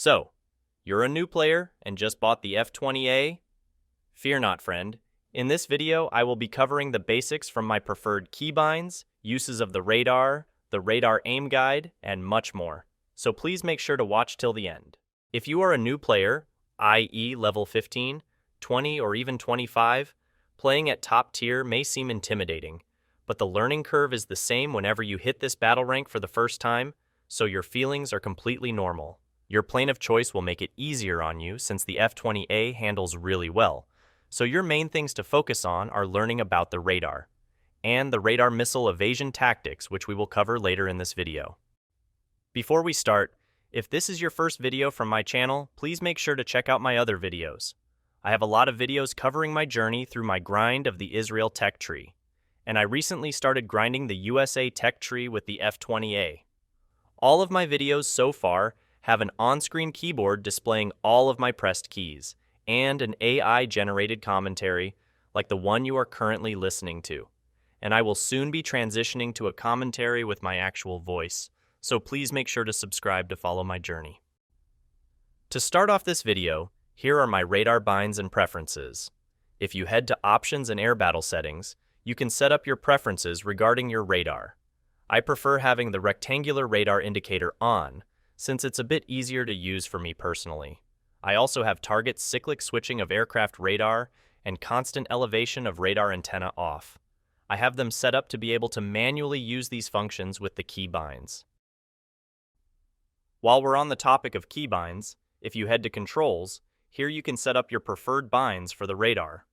So, you're a new player and just bought the F-20A? Fear not, friend. In this video, I will be covering the basics from my preferred keybinds, uses of the radar aim guide, and much more. So please make sure to watch till the end. If you are a new player, i.e. level 15, 20, or even 25, playing at top tier may seem intimidating, but the learning curve is the same whenever you hit this battle rank for the first time, so your feelings are completely normal. Your plane of choice will make it easier on you since the F-20A handles really well, so your main things to focus on are learning about the radar, and the radar missile evasion tactics, which we will cover later in this video. Before we start, if this is your first video from my channel, please make sure to check out my other videos. I have a lot of videos covering my journey through my grind of the Israel tech tree, and I recently started grinding the USA tech tree with the F-20A. All of my videos so far have an on-screen keyboard displaying all of my pressed keys, and an AI-generated commentary like the one you are currently listening to. And I will soon be transitioning to a commentary with my actual voice, so please make sure to subscribe to follow my journey. To start off this video, here are my radar binds and preferences. If you head to Options and Air Battle Settings, you can set up your preferences regarding your radar. I prefer having the rectangular radar indicator on, since it's a bit easier to use for me personally. I also have target cyclic switching of aircraft radar and constant elevation of radar antenna off. I have them set up to be able to manually use these functions with the keybinds. While we're on the topic of keybinds, if you head to Controls, here you can set up your preferred binds for the radar.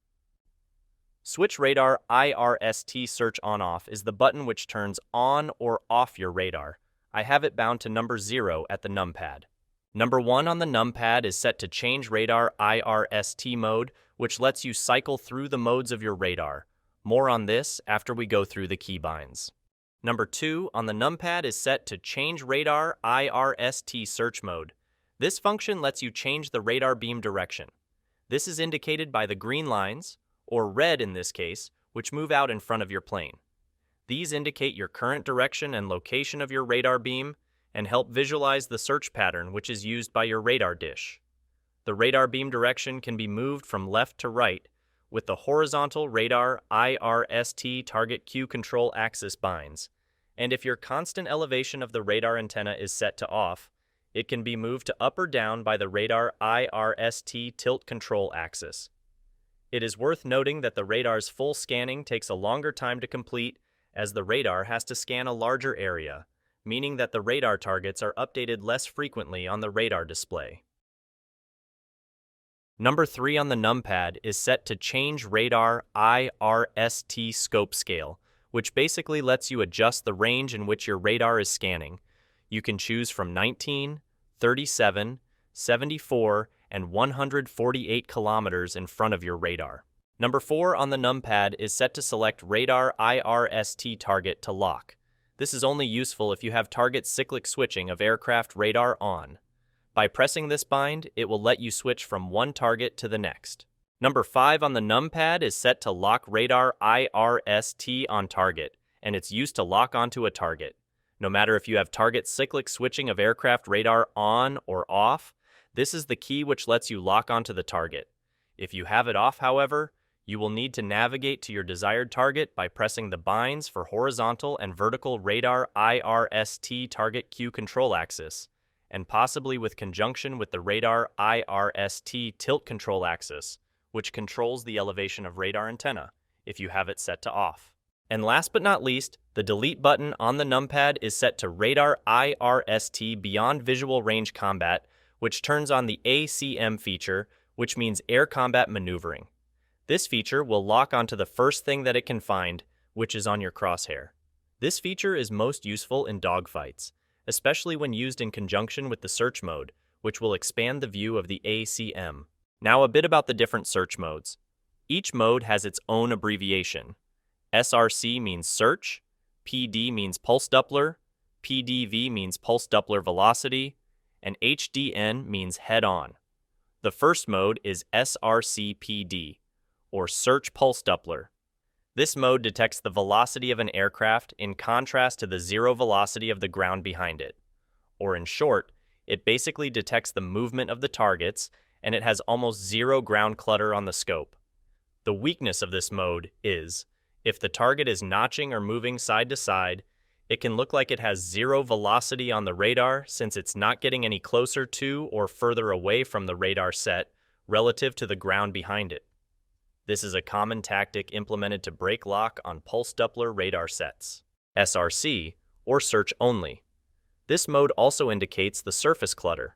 Switch Radar IRST Search On-Off is the button which turns on or off your radar. I have it bound to number 0 at the numpad. Number 1 on the numpad is set to change radar IRST mode, which lets you cycle through the modes of your radar. More on this after we go through the keybinds. Number 2 on the numpad is set to change radar IRST search mode. This function lets you change the radar beam direction. This is indicated by the green lines, or red in this case, which move out in front of your plane. These indicate your current direction and location of your radar beam and help visualize the search pattern which is used by your radar dish. The radar beam direction can be moved from left to right with the horizontal radar IRST target Q control axis binds, and if your constant elevation of the radar antenna is set to off, it can be moved to up or down by the radar IRST tilt control axis. It is worth noting that the radar's full scanning takes a longer time to complete as the radar has to scan a larger area, meaning that the radar targets are updated less frequently on the radar display. Number 3 on the numpad is set to change radar IRST scope scale, which basically lets you adjust the range in which your radar is scanning. You can choose from 19, 37, 74, and 148 kilometers in front of your radar. Number 4 on the numpad is set to select radar IRST target to lock. This is only useful if you have target cyclic switching of aircraft radar on. By pressing this bind, it will let you switch from one target to the next. Number 5 on the numpad is set to lock radar IRST on target, and it's used to lock onto a target. No matter if you have target cyclic switching of aircraft radar on or off, this is the key which lets you lock onto the target. If you have it off, however, you will need to navigate to your desired target by pressing the binds for horizontal and vertical radar IRST target Q control axis, and possibly with conjunction with the radar IRST tilt control axis, which controls the elevation of radar antenna, if you have it set to off. And last but not least, the delete button on the numpad is set to radar IRST beyond visual range combat, which turns on the ACM feature, which means air combat maneuvering. This feature will lock onto the first thing that it can find, which is on your crosshair. This feature is most useful in dogfights, especially when used in conjunction with the search mode, which will expand the view of the ACM. Now a bit about the different search modes. Each mode has its own abbreviation. SRC means search, PD means pulse Doppler, PDV means pulse Doppler velocity, and HDN means head-on. The first mode is SRC-PD, or Search Pulse Doppler. This mode detects the velocity of an aircraft in contrast to the zero velocity of the ground behind it. Or in short, It basically detects the movement of the targets, and it has almost zero ground clutter on the scope. The weakness of this mode is, if the target is notching or moving side to side, it can look like it has zero velocity on the radar since it's not getting any closer to or further away from the radar set relative to the ground behind it. This is a common tactic implemented to break lock on pulse Doppler radar sets, SRC, or search only. This mode also indicates the surface clutter.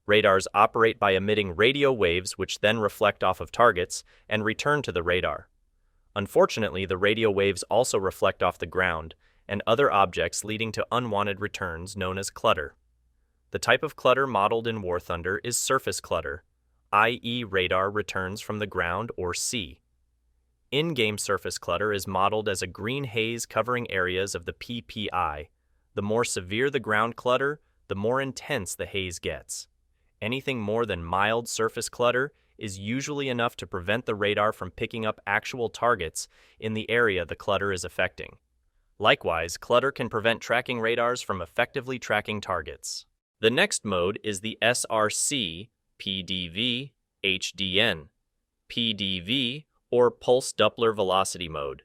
Radars operate by emitting radio waves which then reflect off of targets and return to the radar. Unfortunately, the radio waves also reflect off the ground and other objects, leading to unwanted returns known as clutter. The type of clutter modeled in warthunder is surface clutter, i.e. radar returns from the ground or sea. In-game surface clutter is modeled as a green haze covering areas of the PPI. The more severe the ground clutter, the more intense the haze gets. Anything more than mild surface clutter is usually enough to prevent the radar from picking up actual targets in the area the clutter is affecting. Likewise, clutter can prevent tracking radars from effectively tracking targets. The next mode is the SRC, PDV, HDN, PDV, or Pulse Doppler Velocity mode.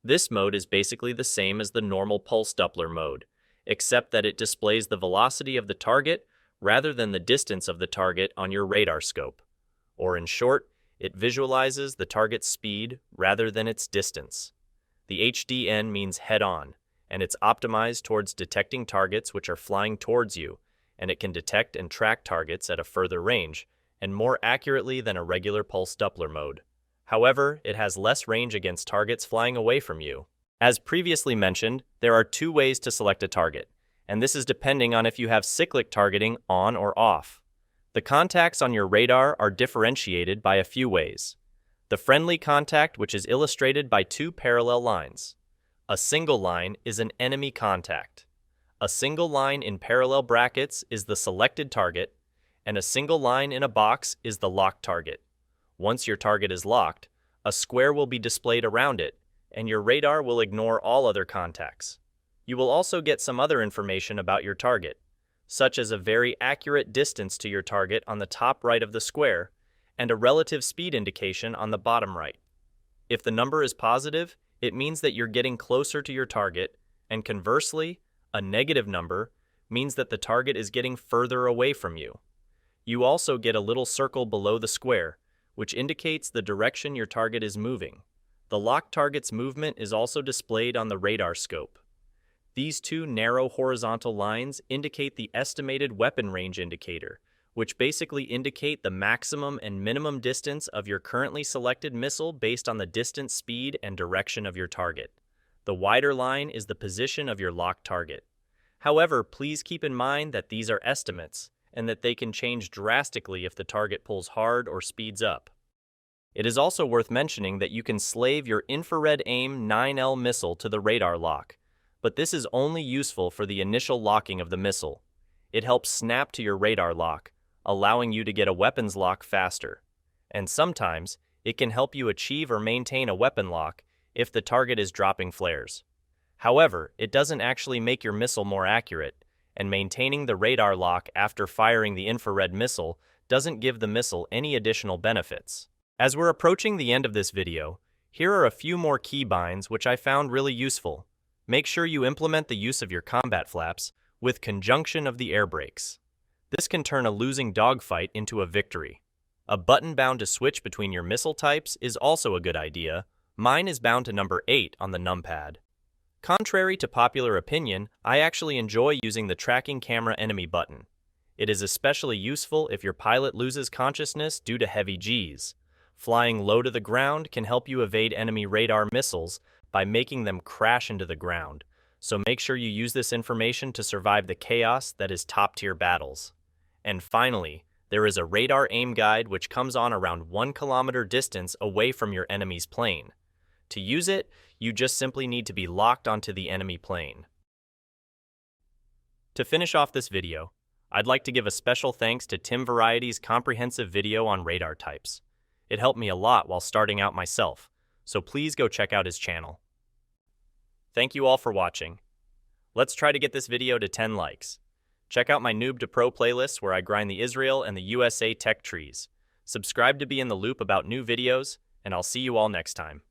This mode is basically the same as the normal Pulse Doppler mode, except that it displays the velocity of the target rather than the distance of the target on your radar scope. Or in short, it visualizes the target's speed rather than its distance. The HDN means head-on, and it's optimized towards detecting targets which are flying towards you, and it can detect and track targets at a further range, and more accurately than a regular Pulse Doppler mode. However, it has less range against targets flying away from you. As previously mentioned, there are two ways to select a target, and this is depending on if you have cyclic targeting on or off. The contacts on your radar are differentiated by a few ways. The friendly contact, which is illustrated by two parallel lines. A single line is an enemy contact. A single line in parallel brackets is the selected target, and a single line in a box is the locked target. Once your target is locked, a square will be displayed around it, and your radar will ignore all other contacts. You will also get some other information about your target, such as a very accurate distance to your target on the top right of the square, and a relative speed indication on the bottom right. If the number is positive, it means that you're getting closer to your target, and conversely, a negative number means that the target is getting further away from you. You also get a little circle below the square, which indicates the direction your target is moving. The locked target's movement is also displayed on the radar scope. These two narrow horizontal lines indicate the estimated weapon range indicator, which basically indicate the maximum and minimum distance of your currently selected missile based on the distance, speed, and direction of your target. The wider line is the position of your locked target. However, please keep in mind that these are estimates, and that they can change drastically if the target pulls hard or speeds up. It is also worth mentioning that you can slave your infrared aim 9L missile to the radar lock, but this is only useful for the initial locking of the missile. It helps snap to your radar lock, allowing you to get a weapons lock faster. And sometimes, it can help you achieve or maintain a weapon lock if the target is dropping flares. However, it doesn't actually make your missile more accurate, and maintaining the radar lock after firing the infrared missile doesn't give the missile any additional benefits. As we're approaching the end of this video, here are a few more keybinds which I found really useful. Make sure you implement the use of your combat flaps with conjunction of the air brakes. This can turn a losing dogfight into a victory. A button bound to switch between your missile types is also a good idea. Mine is bound to number 8 on the numpad. Contrary to popular opinion, I actually enjoy using the tracking camera enemy button. It is especially useful if your pilot loses consciousness due to heavy Gs. Flying low to the ground can help you evade enemy radar missiles by making them crash into the ground, so make sure you use this information to survive the chaos that is top-tier battles. And finally, there is a radar aim guide which comes on around 1 kilometer distance away from your enemy's plane. To use it, you just simply need to be locked onto the enemy plane. To finish off this video, I'd like to give a special thanks to Tim Variety's comprehensive video on radar types. It helped me a lot while starting out myself, so please go check out his channel. Thank you all for watching. Let's try to get this video to 10 likes. Check out my Noob to Pro playlist where I grind the Israel and the USA tech trees. Subscribe to be in the loop about new videos, and I'll see you all next time.